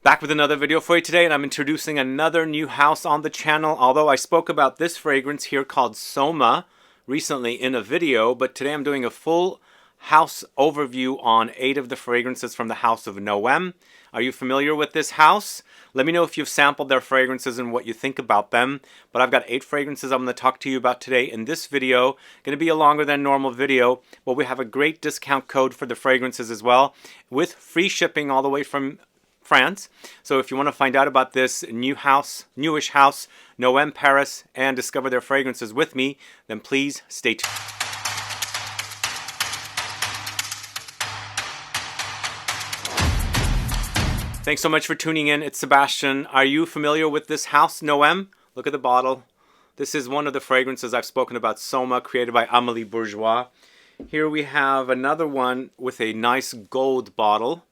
Back with another video for you today, and I'm introducing another new house on the channel. Although I spoke about this fragrance here called SOMA recently in a video, but today I'm doing a full house overview on 8 of the fragrances from the house of NOEME. Are you familiar with this house? Let me know if you've sampled their fragrances and what you think about them. But I've got 8 fragrances I'm going to talk to you about today in this video. Going to be a longer than normal video, but we have a great discount code for the fragrances as well, with free shipping all the way from France. So if you want to find out about this newish house, NOEME Paris, and discover their fragrances with me, then please stay tuned. Thanks so much for tuning in. It's Sebastian. Are you familiar with this house, NOEME? Look at the bottle. This is one of the fragrances I've spoken about, SOMA, created by Amélie Bourgeois. Here we have another one with a nice gold bottle.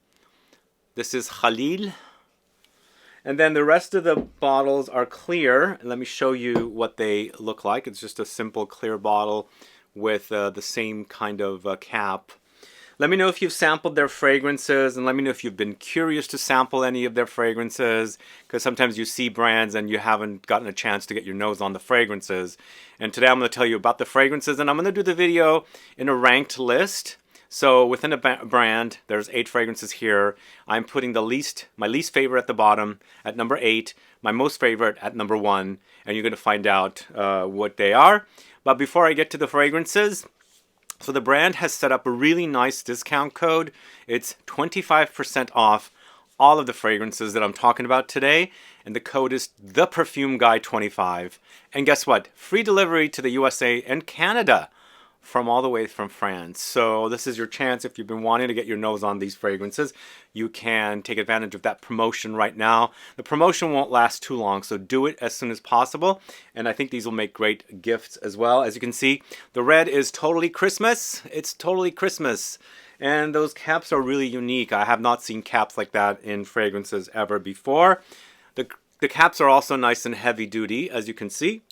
This is KHALIL. And then the rest of the bottles are clear. Let me show you what they look like. It's just a simple clear bottle with the same kind of cap. Let me know if you've sampled their fragrances, and let me know if you've been curious to sample any of their fragrances, because sometimes you see brands and you haven't gotten a chance to get your nose on the fragrances. And today I'm going to tell you about the fragrances, and I'm going to do the video in a ranked list. So within a brand, there's 8 fragrances here. I'm putting my least favorite at the bottom at number 8, my most favorite at number 1, and you're going to find out what they are. But before I get to the fragrances, so the brand has set up a really nice discount code. It's 25% off all of the fragrances that I'm talking about today, and the code is the Perfume Guy 25. And guess what? Free delivery to the USA and Canada from all the way from France. So this is your chance. If you've been wanting to get your nose on these fragrances, you can take advantage of that promotion right now. The promotion won't last too long, so do it as soon as possible. And I think these will make great gifts as well. As you can see, the red is totally Christmas. It's totally Christmas. And those caps are really unique. I have not seen caps like that in fragrances ever before. The caps are also nice and heavy duty, as you can see.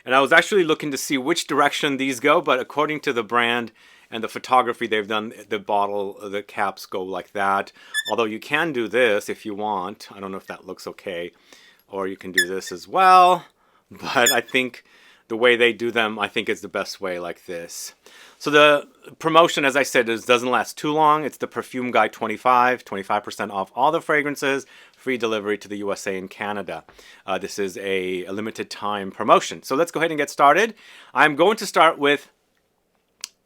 And I was actually looking to see which direction these go, but according to the brand and the photography they've done, the caps go like that. Although you can do this if you want. I don't know if that looks okay. Or you can do this as well. But I think the way they do them, I think is the best way, like this. So the promotion, as I said, doesn't last too long. It's the Perfume Guy 25% off all the fragrances, free delivery to the USA and Canada. This is a limited time promotion. So let's go ahead and get started. I'm going to start with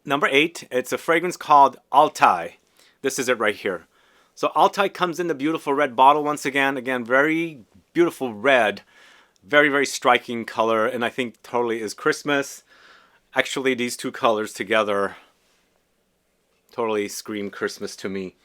number 8. It's a fragrance called ALTAI. This is it right here. So ALTAI comes in the beautiful red bottle once again. Again, very beautiful red. Very, very striking color, and I think totally is Christmas. Actually, these two colors together totally scream Christmas to me.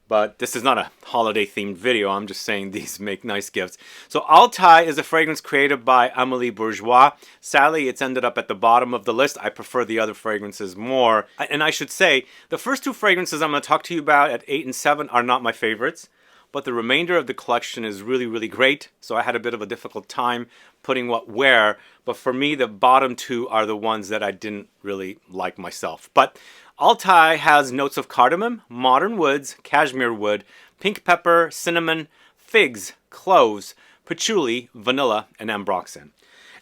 But this is not a holiday-themed video. I'm just saying these make nice gifts. So ALTAI is a fragrance created by Amélie Bourgeois. Sadly, it's ended up at the bottom of the list. I prefer the other fragrances more. And I should say, the first 2 fragrances I'm going to talk to you about at 8 and 7 are not my favorites. But the remainder of the collection is really, really great. So I had a bit of a difficult time putting what where. But for me, the bottom 2 are the ones that I didn't really like myself. But ALTAI has notes of cardamom, modern woods, cashmere wood, pink pepper, cinnamon, figs, cloves, patchouli, vanilla, and ambroxan.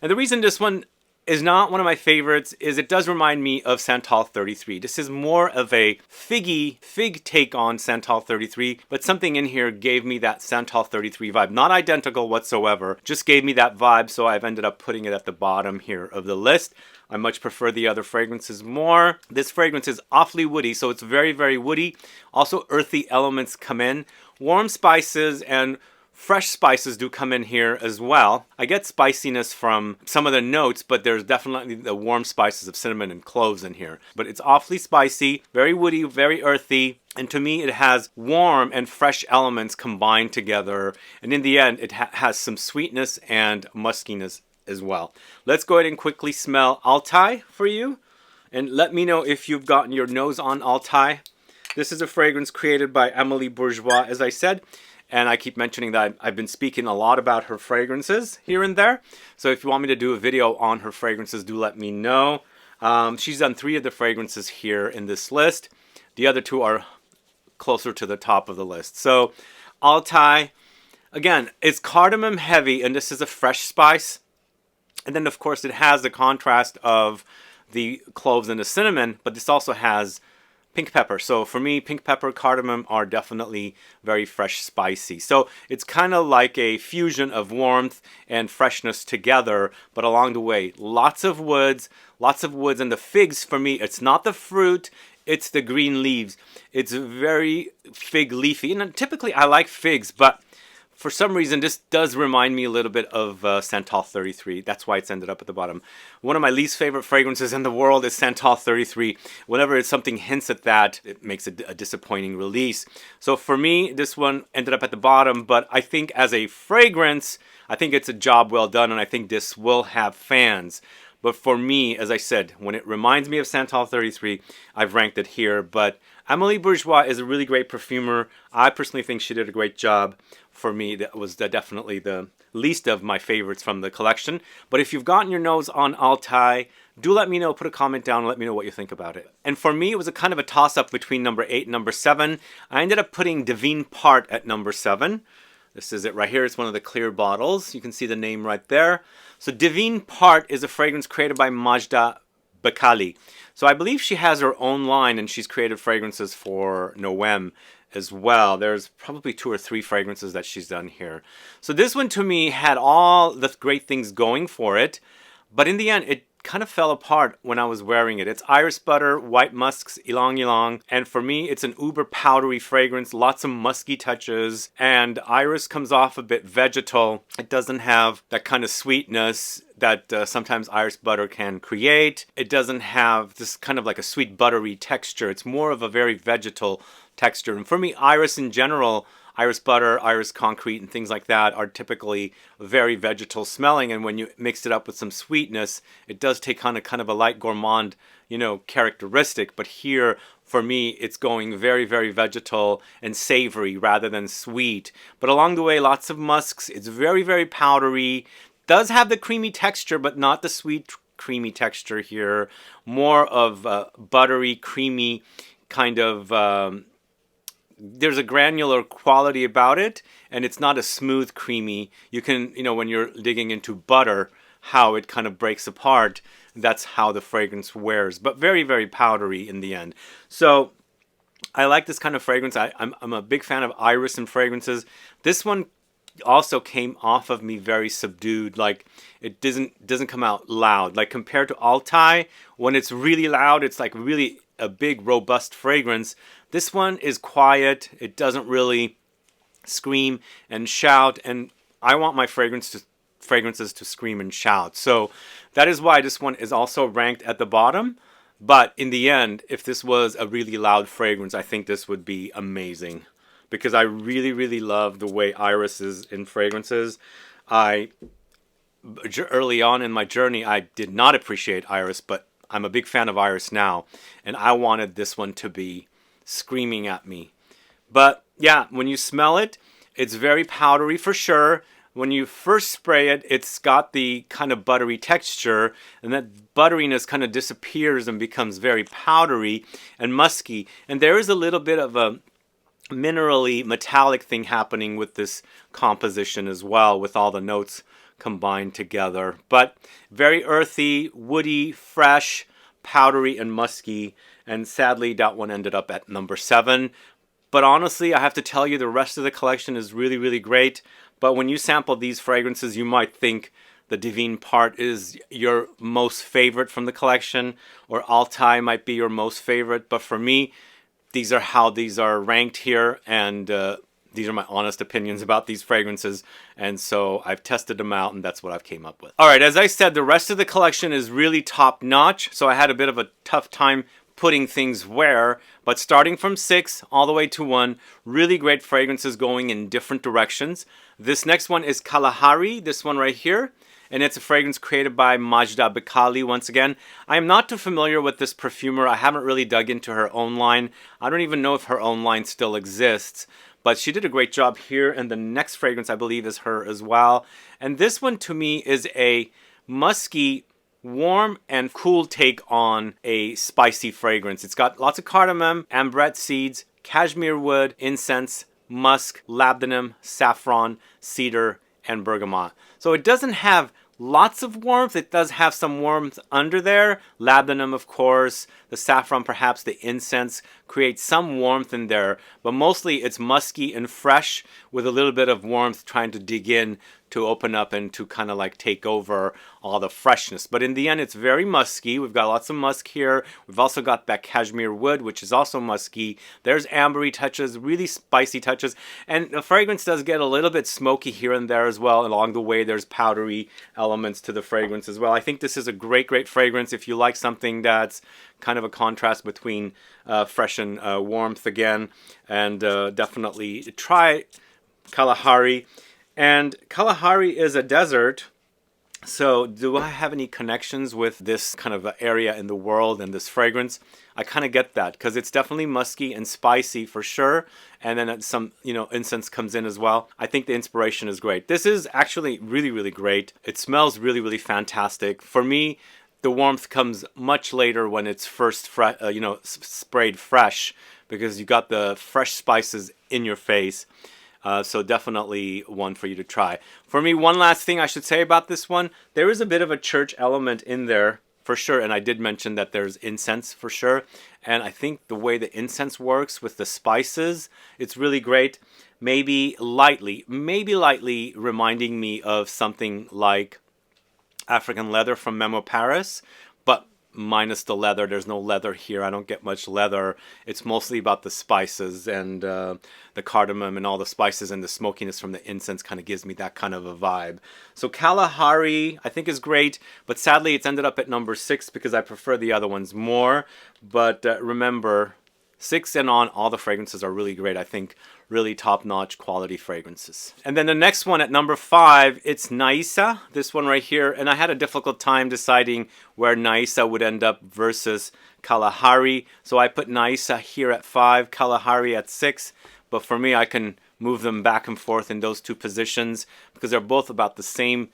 And the reason this one is not one of my favorites is it does remind me of Santal 33. This is more of a fig take on Santal 33, but something in here gave me that Santal 33 vibe. Not identical whatsoever, just gave me that vibe, so I've ended up putting it at the bottom here of the list. I much prefer the other fragrances more. This fragrance is awfully woody, so it's very, very woody. Also, earthy elements come in. Warm spices and fresh spices do come in here as well. I get spiciness from some of the notes, but there's definitely the warm spices of cinnamon and cloves in here. But it's awfully spicy, very woody, very earthy. And to me, it has warm and fresh elements combined together. And in the end, it has some sweetness and muskiness as well. Let's go ahead and quickly smell ALTAI for you. And let me know if you've gotten your nose on ALTAI. This is a fragrance created by Amélie Bourgeois, as I said. And I keep mentioning that I've been speaking a lot about her fragrances here and there. So if you want me to do a video on her fragrances, do let me know. She's done 3 of the fragrances here in this list. The other 2 are closer to the top of the list. So ALTAI. Again, it's cardamom heavy, and this is a fresh spice. And then, of course, it has the contrast of the cloves and the cinnamon, but this also has pink pepper. So for me, pink pepper, cardamom are definitely very fresh, spicy. So it's kind of like a fusion of warmth and freshness together, but along the way, lots of woods. And the figs, for me, it's not the fruit, it's the green leaves. It's very fig leafy. And typically I like figs, but for some reason, this does remind me a little bit of Santal 33. That's why it's ended up at the bottom. One of my least favorite fragrances in the world is Santal 33. Whenever something hints at that, it makes a disappointing release. So for me, this one ended up at the bottom. But I think as a fragrance, I think it's a job well done. And I think this will have fans. But for me, as I said, when it reminds me of Santal 33, I've ranked it here. But Amélie Bourgeois is a really great perfumer. I personally think she did a great job. For me, that was definitely the least of my favorites from the collection. But if you've gotten your nose on ALTAI, do let me know. Put a comment down and let me know what you think about it. And for me, it was a kind of a toss-up between number 8 and number 7. I ended up putting DIVIN Part at number 7. This is it right here. It's one of the clear bottles. You can see the name right there. So DIVIN Part is a fragrance created by Majda Bekkali. So I believe she has her own line, and she's created fragrances for NOÈME as well. There's probably 2 or 3 fragrances that she's done here. So this one to me had all the great things going for it, but in the end it kind of fell apart when I was wearing it. It's iris butter, white musks, Ylang-Ylang, and for me it's an uber powdery fragrance, lots of musky touches, and iris comes off a bit vegetal. It doesn't have that kind of sweetness that sometimes iris butter can create. It doesn't have this kind of like a sweet buttery texture. It's more of a very vegetal texture. And for me, iris in general, iris butter, iris concrete, and things like that are typically very vegetal smelling. And when you mix it up with some sweetness, it does take on a kind of a light gourmand, characteristic. But here, for me, it's going very, very vegetal and savory rather than sweet. But along the way, lots of musks. It's very, very powdery. Does have the creamy texture, but not the sweet creamy texture here. More of buttery, creamy kind of... there's a granular quality about it, and it's not a smooth creamy. You can, when you're digging into butter, how it kind of breaks apart, that's how the fragrance wears, but very, very powdery in the end. So I like this kind of fragrance. I'm a big fan of iris in fragrances. This one also came off of me very subdued. Like it doesn't come out loud. Like compared to ALTAI, when it's really loud, it's like really a big robust fragrance. This one is quiet. It doesn't really scream and shout, and I want my fragrances to scream and shout. So that is why this one is also ranked at the bottom. But in the end, if this was a really loud fragrance, I think this would be amazing, because I really, really love the way iris is in fragrances. Early on in my journey, I did not appreciate iris, but I'm a big fan of iris now, and I wanted this one to be screaming at me. But yeah, when you smell it, it's very powdery for sure. When you first spray it, it's got the kind of buttery texture, and that butteriness kind of disappears and becomes very powdery and musky. And there is a little bit of a minerally metallic thing happening with this composition as well, with all the notes combined together. But very earthy, woody, fresh, powdery, and musky. And sadly, that one ended up at number 7. But honestly, I have to tell you, the rest of the collection is really, really great. But when you sample these fragrances, you might think the DIVIN Part is your most favorite from the collection, or ALTAI might be your most favorite. But for me, these are how these are ranked here, and these are my honest opinions about these fragrances, and so I've tested them out, and that's what I've came up with. All right, as I said, the rest of the collection is really top-notch, so I had a bit of a tough time putting things where, but starting from 6 all the way to 1, really great fragrances going in different directions. This next one is KALAHARI, this one right here, and it's a fragrance created by Majda Bekkali once again. I am not too familiar with this perfumer. I haven't really dug into her own line. I don't even know if her own line still exists, but she did a great job here, and the next fragrance I believe is her as well. And this one to me is a musky, warm and cool take on a spicy fragrance. It's got lots of cardamom, ambrette seeds, cashmere wood, incense, musk, labdanum, saffron, cedar, and bergamot. So it doesn't have lots of warmth. It does have some warmth under there. Labdanum, of course, the saffron, perhaps the incense, creates some warmth in there. But mostly it's musky and fresh with a little bit of warmth trying to dig in to open up and to kind of like take over all the freshness. But in the end, it's very musky. We've got lots of musk here. We've also got that cashmere wood, which is also musky. There's ambery touches, really spicy touches. And the fragrance does get a little bit smoky here and there as well. Along the way, there's powdery elements to the fragrance as well. I think this is a great, great fragrance if you like something that's kind of a contrast between fresh and warmth again. And definitely try Kalahari. And Kalahari is a desert, so do I have any connections with this kind of area in the world and this fragrance? I kind of get that, because it's definitely musky and spicy for sure, and then some, incense comes in as well. I think the inspiration is great. This is actually really, really great. It smells really, really fantastic. For me, the warmth comes much later when it's first sprayed fresh, because you got the fresh spices in your face. So definitely one for you to try. For me, one last thing I should say about this one. There is a bit of a church element in there for sure. And I did mention that there's incense for sure. And I think the way the incense works with the spices, it's really great. Maybe lightly reminding me of something like African leather from Memo Paris. But minus the leather. There's no leather here. I don't get much leather. It's mostly about the spices and the cardamom and all the spices, and the smokiness from the incense kind of gives me that kind of a vibe. So Kalahari I think is great, but sadly it's ended up at number 6 because I prefer the other ones more. But remember, 6 and on, all the fragrances are really great. I think really top-notch quality fragrances. And then the next one at number 5, it's NAICA, this one right here. And I had a difficult time deciding where NAICA would end up versus Kalahari. So I put NAICA here at 5, Kalahari at 6. But for me, I can move them back and forth in those two positions because they're both about the same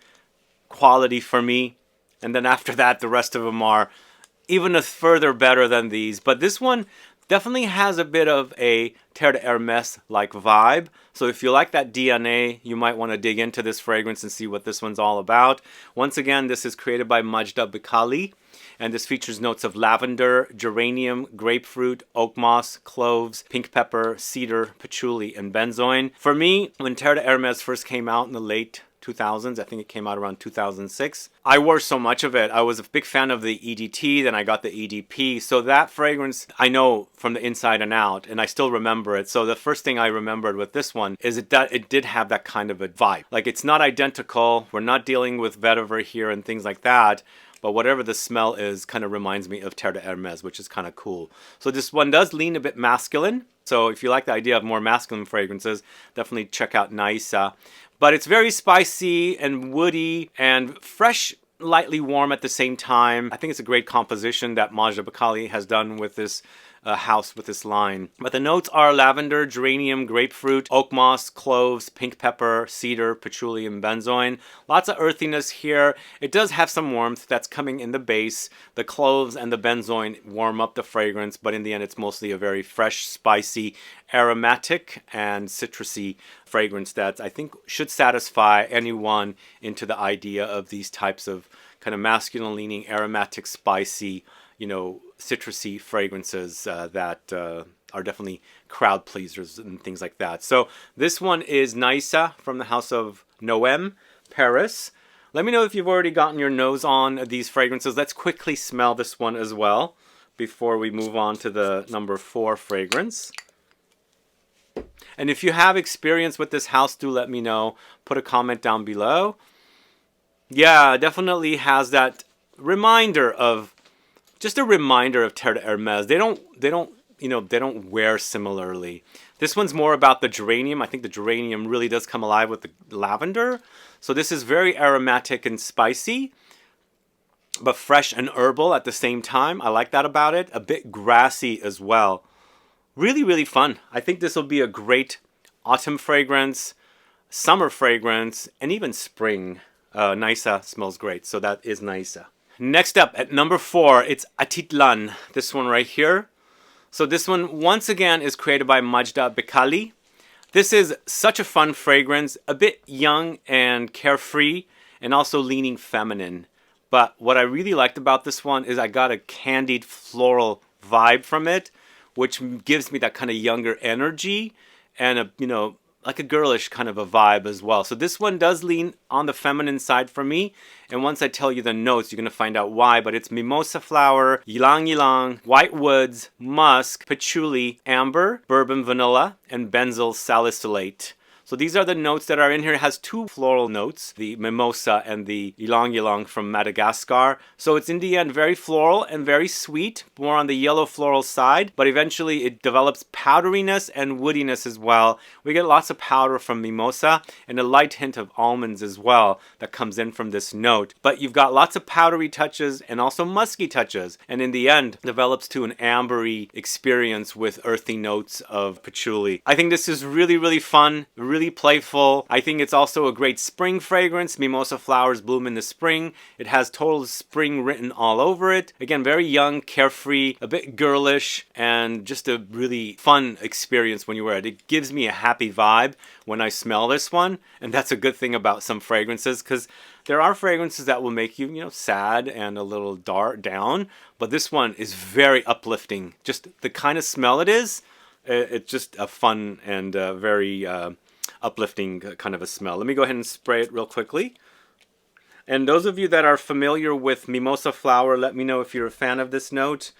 quality for me. And then after that, the rest of them are even a further better than these. But this one definitely has a bit of a Terre d'Hermès-like vibe. So if you like that DNA, you might want to dig into this fragrance and see what this one's all about. Once again, this is created by Majda Bekkali. And this features notes of lavender, geranium, grapefruit, oak moss, cloves, pink pepper, cedar, patchouli, and benzoin. For me, when Terre d'Hermès first came out in the late 2000s, I think it came out around 2006, I wore so much of it. I was a big fan of the EDT, then I got the EDP. So that fragrance, I know from the inside and out, and I still remember it. So the first thing I remembered with this one is that it did have that kind of a vibe. Like, it's not identical. We're not dealing with vetiver here and things like that. But whatever the smell is kind of reminds me of Terre d'Hermès, which is kind of cool. So this one does lean a bit masculine. So if you like the idea of more masculine fragrances, definitely check out NAICA. But it's very spicy and woody and fresh, lightly warm at the same time. I think it's a great composition that Majda Bekkali has done with this house, with this line. But the notes are lavender, geranium, grapefruit, oak moss, cloves, pink pepper, cedar, patchouli, and benzoin. Lots of earthiness here. It does have some warmth that's coming in the base. The cloves and the benzoin warm up the fragrance, but in the end it's mostly a very fresh, spicy, aromatic, and citrusy fragrance that I think should satisfy anyone into the idea of these types of kind of masculine leaning, aromatic, spicy, citrusy fragrances that are definitely crowd pleasers and things like that. So this one is NAICA from the house of NOEME, Paris. Let me know if you've already gotten your nose on these fragrances. Let's quickly smell this one as well before we move on to the number 4 fragrance. And if you have experience with this house, do let me know. Put a comment down below. Yeah, definitely has that reminder of, just a reminder of Terre d'Hermès. They don't wear similarly. This one's more about the geranium. I think the geranium really does come alive with the lavender. So this is very aromatic and spicy, but fresh and herbal at the same time. I like that about it. A bit grassy as well. Really, really fun. I think this will be a great autumn fragrance, summer fragrance, and even spring. NAICA smells great. So that is NAICA. Next up, at number 4, it's ATITLAN, this one right here. So this one, once again, is created by Majda Bekkali. This is such a fun fragrance, a bit young and carefree, and also leaning feminine. But what I really liked about this one is I got a candied floral vibe from it, which gives me that kind of younger energy and a, like a girlish kind of a vibe as well. So this one does lean on the feminine side for me. And once I tell you the notes, you're going to find out why. But it's mimosa flower, ylang-ylang, white woods, musk, patchouli, amber, bourbon vanilla, and benzyl salicylate. So these are the notes that are in here. It has two floral notes, the mimosa and the ylang-ylang from Madagascar. So it's in the end very floral and very sweet, more on the yellow floral side, but eventually it develops powderiness and woodiness as well. We get lots of powder from mimosa and a light hint of almonds as well that comes in from this note. But you've got lots of powdery touches and also musky touches, and in the end develops to an ambery experience with earthy notes of patchouli. I think this is really, really fun, really playful. I think it's also a great spring fragrance. Mimosa flowers bloom in the spring. It has total spring written all over it. Again, very young, carefree, a bit girlish, and just a really fun experience when you wear it. It gives me a happy vibe when I smell this one, and that's a good thing about some fragrances, because there are fragrances that will make you, sad and a little down, but this one is very uplifting. Just the kind of smell it is, it's just a fun and very uplifting kind of a smell. Let me go ahead and spray it real quickly. And those of you that are familiar with mimosa flower, let me know if you're a fan of this note.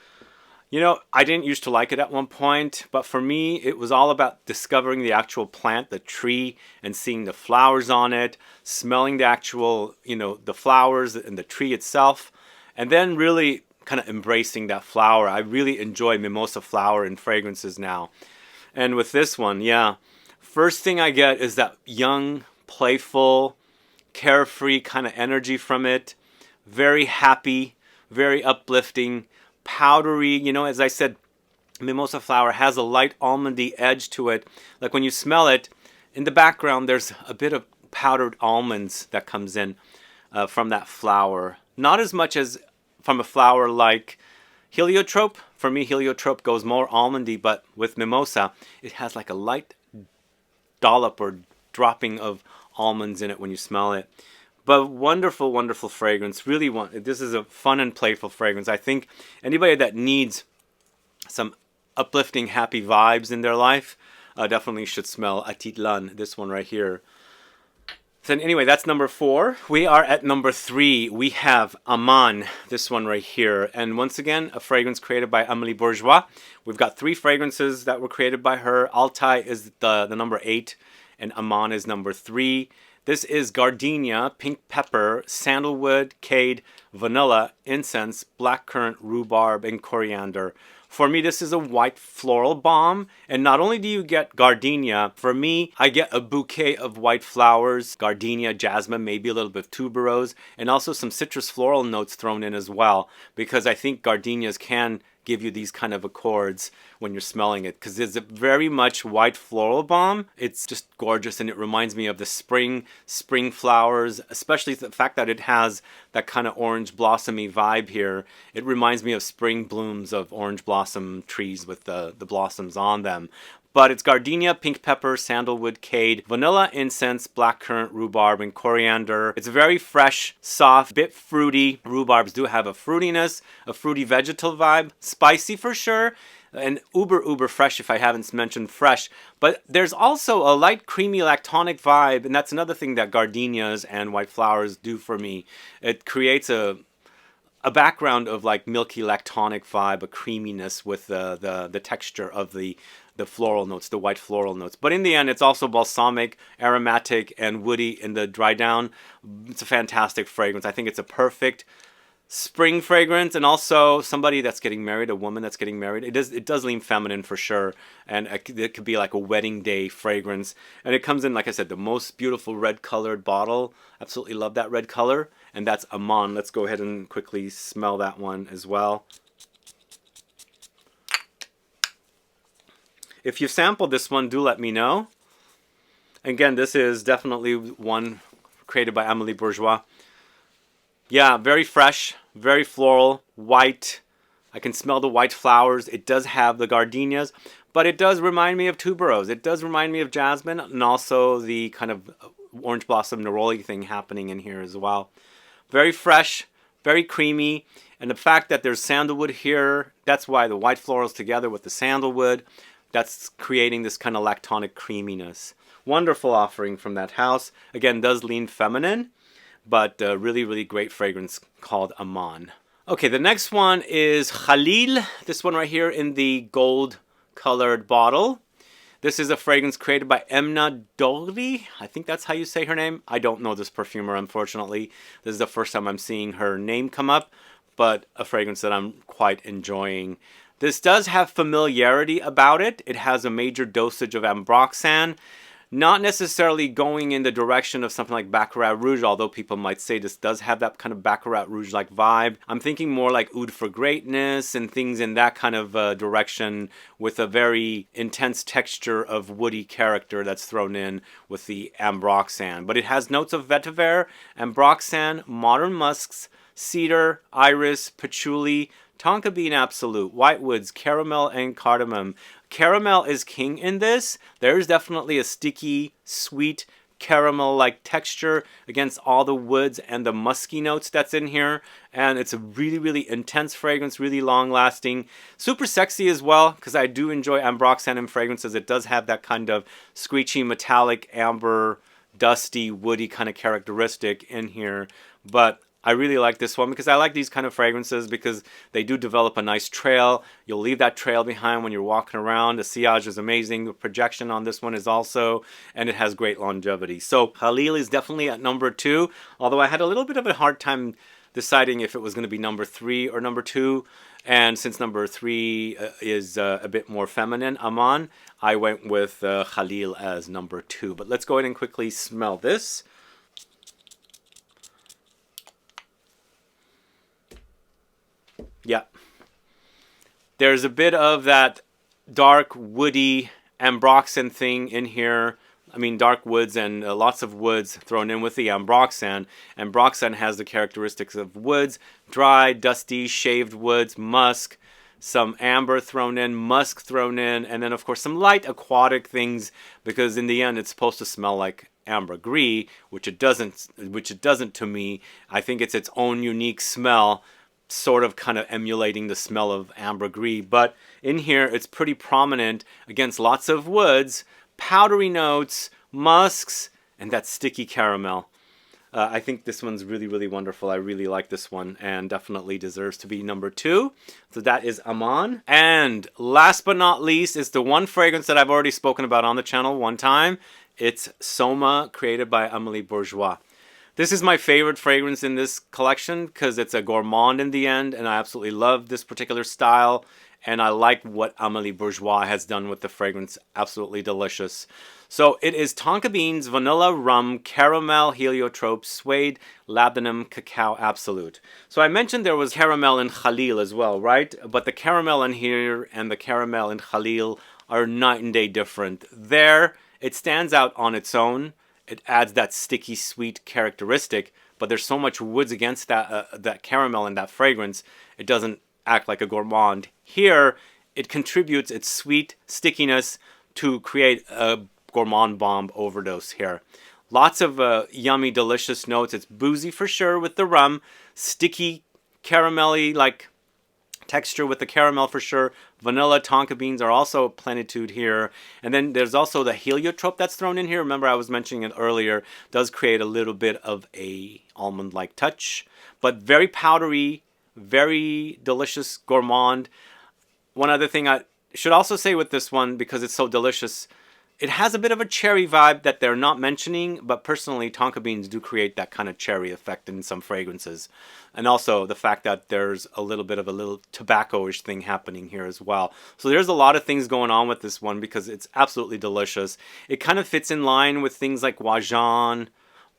I didn't used to like it at one point, but for me, it was all about discovering the actual plant, the tree, and seeing the flowers on it, smelling the actual, the flowers and the tree itself, and then really kind of embracing that flower. I really enjoy mimosa flower in fragrances now. And with this one, yeah, first thing I get is that young, playful, carefree kind of energy from it. Very happy, very uplifting, powdery. As I said, mimosa flower has a light almondy edge to it. Like when you smell it, in the background there's a bit of powdered almonds that comes in from that flower. Not as much as from a flower like heliotrope. For me, heliotrope goes more almondy, but with mimosa, it has like a light dollop or dropping of almonds in it when you smell it. But wonderful, wonderful fragrance. Really, this is a fun and playful fragrance. I think anybody that needs some uplifting, happy vibes in their life definitely should smell ATITLAN, this one right here. So anyway, that's number 4. We are at number 3. We have AMAN, this one right here. And once again, a fragrance created by Amélie Bourgeois. We've got 3 fragrances that were created by her. ALTAI is the number 8, and AMAN is number 3. This is gardenia, pink pepper, sandalwood, cade, vanilla, incense, blackcurrant, rhubarb, and coriander. For me, this is a white floral bomb. And not only do you get gardenia, for me, I get a bouquet of white flowers, gardenia, jasmine, maybe a little bit of tuberose, and also some citrus floral notes thrown in as well. Because I think gardenias can give you these kind of accords when you're smelling it, because it's a very much white floral bomb. It's just gorgeous, and it reminds me of the spring flowers, especially the fact that it has that kind of orange blossomy vibe here. It reminds me of spring blooms of orange blossom trees with the blossoms on them. But it's gardenia, pink pepper, sandalwood, cade, vanilla, incense, blackcurrant, rhubarb, and coriander. It's very fresh, soft, bit fruity. Rhubarbs do have a fruitiness, a fruity vegetal vibe. Spicy for sure, and uber fresh if I haven't mentioned fresh. But there's also a light creamy lactonic vibe, and that's another thing that gardenias and white flowers do for me. It creates a background of like milky lactonic vibe, a creaminess with the texture of the floral notes, the white floral notes. But in the end, it's also balsamic, aromatic, and woody in the dry down. It's a fantastic fragrance. I think it's a perfect spring fragrance, and also somebody that's getting married, a woman that's getting married. It does lean feminine for sure, and it could be like a wedding day fragrance. And it comes in, like I said, the most beautiful red colored bottle. Absolutely love that red color, and that's AMAN. Let's go ahead and quickly smell that one as well. If you've sampled this one, do let me know. Again, this is definitely one created by Amélie Bourgeois. Yeah, very fresh, very floral, white. I can smell the white flowers. It does have the gardenias, but it does remind me of tuberose. It does remind me of jasmine, and also the kind of orange blossom neroli thing happening in here as well. Very fresh, very creamy, and the fact that there's sandalwood here, that's why the white florals together with the sandalwood, that's creating this kind of lactonic creaminess. Wonderful offering from that house. Again, does lean feminine, but really, really great fragrance called AMAN. Okay, the next one is KHALIL. This one right here in the gold colored bottle. This is a fragrance created by Emna Dori. I think that's how you say her name. I don't know this perfumer, unfortunately. This is the first time I'm seeing her name come up, but a fragrance that I'm quite enjoying. This does have familiarity about it. It has a major dosage of Ambroxan. Not necessarily going in the direction of something like Baccarat Rouge, although people might say this does have that kind of Baccarat Rouge-like vibe. I'm thinking more like Oud for Greatness and things in that kind of direction, with a very intense texture of woody character that's thrown in with the Ambroxan. But it has notes of vetiver, Ambroxan, modern musks, cedar, iris, patchouli, tonka bean absolute, whitewoods, caramel, and cardamom. Caramel is king in this. There's definitely a sticky, sweet, caramel-like texture against all the woods and the musky notes that's in here. And it's a really, really intense fragrance, really long-lasting. Super sexy as well, because I do enjoy Ambroxan in fragrances. It does have that kind of screechy, metallic, amber, dusty, woody kind of characteristic in here. But I really like this one because I like these kind of fragrances because they do develop a nice trail. You'll leave that trail behind when you're walking around. The sillage is amazing. The projection on this one is also, and it has great longevity. So KHALIL is definitely at number 2, although I had a little bit of a hard time deciding if it was going to be number 3 or number 2. And since number 3 is a bit more feminine, AMAN, I went with KHALIL as number 2. But let's go ahead and quickly smell this. Yeah, there's a bit of that dark woody Ambroxan thing in here. I mean, dark woods and lots of woods thrown in with the Ambroxan. Ambroxan has the characteristics of woods, dry, dusty, shaved woods, musk, some amber thrown in, musk thrown in, and then of course some light aquatic things, because in the end it's supposed to smell like ambergris, which it doesn't to me. I think it's its own unique smell, sort of kind of emulating the smell of ambergris, but in here it's pretty prominent against lots of woods, powdery notes, musks, and that sticky caramel. I think this one's really, really wonderful. I really like this one and definitely deserves to be number 2. So that is AMAN. And last but not least is the one fragrance that I've already spoken about on the channel one time. It's SOMA, created by Amélie Bourgeois. This is my favorite fragrance in this collection because it's a gourmand in the end, and I absolutely love this particular style, and I like what Amélie Bourgeois has done with the fragrance. Absolutely delicious. So it is tonka beans, vanilla, rum, caramel, heliotrope, suede, labdanum, cacao absolute. So I mentioned there was caramel in KHALIL as well, right? But the caramel in here and the caramel in KHALIL are night and day different. There, it stands out on its own. It adds that sticky, sweet characteristic, but there's so much woods against that caramel and that fragrance, it doesn't act like a gourmand. Here, it contributes its sweet stickiness to create a gourmand bomb overdose here. Lots of yummy, delicious notes. It's boozy for sure with the rum, sticky, caramelly, like texture with the caramel for sure. Vanilla, tonka beans are also a plenitude here. And then there's also the heliotrope that's thrown in here. Remember I was mentioning it earlier. Does create a little bit of a almond-like touch. But very powdery, very delicious gourmand. One other thing I should also say with this one, because it's so delicious, it has a bit of a cherry vibe that they're not mentioning, but personally, tonka beans do create that kind of cherry effect in some fragrances. And also the fact that there's a little bit of a little tobacco-ish thing happening here as well. So there's a lot of things going on with this one because it's absolutely delicious. It kind of fits in line with things like Wajan,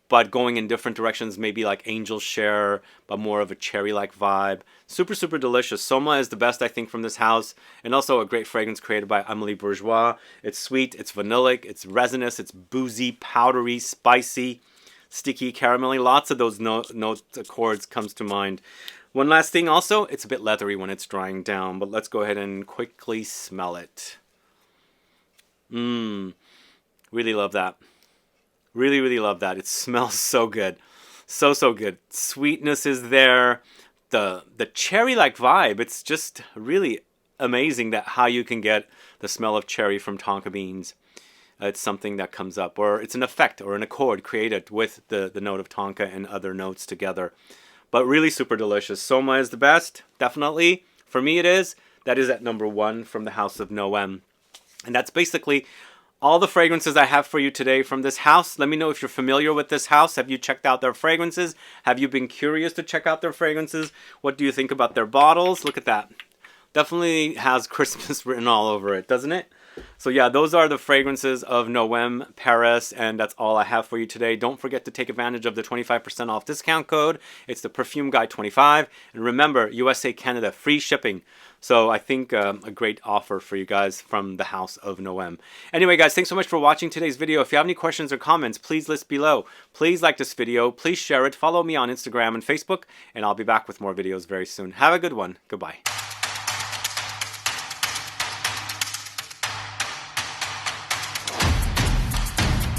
but going in different directions, maybe like Angel Share, but more of a cherry-like vibe. Super, super delicious. Soma is the best, I think, from this house, and also a great fragrance created by Amélie Bourgeois. It's sweet, it's vanillic, it's resinous, it's boozy, powdery, spicy, sticky, caramelly. Lots of those note accords comes to mind. One last thing also, it's a bit leathery when it's drying down, but let's go ahead and quickly smell it. Mmm. Really love that. Really, really love that. It smells so good. So, so good. Sweetness is there. The cherry-like vibe. It's just really amazing that how you can get the smell of cherry from tonka beans. It's something that comes up, or it's an effect or an accord created with the note of tonka and other notes together. But really super delicious. Soma is the best, definitely. For me it is. That is at number 1 from the house of NOEME. And that's basically all the fragrances I have for you today from this house. Let me know if you're familiar with this house. Have you checked out their fragrances? Have you been curious to check out their fragrances? What do you think about their bottles? Look at that. Definitely has Christmas written all over it, doesn't it? So yeah, those are the fragrances of NOEME Paris, and that's all I have for you today. Don't forget to take advantage of the 25% off discount code. It's the Perfume Guy 25. And remember, USA, Canada, free shipping. So I think a great offer for you guys from the house of NOEME. Anyway, guys, thanks so much for watching today's video. If you have any questions or comments, please list below. Please like this video. Please share it. Follow me on Instagram and Facebook, and I'll be back with more videos very soon. Have a good one. Goodbye.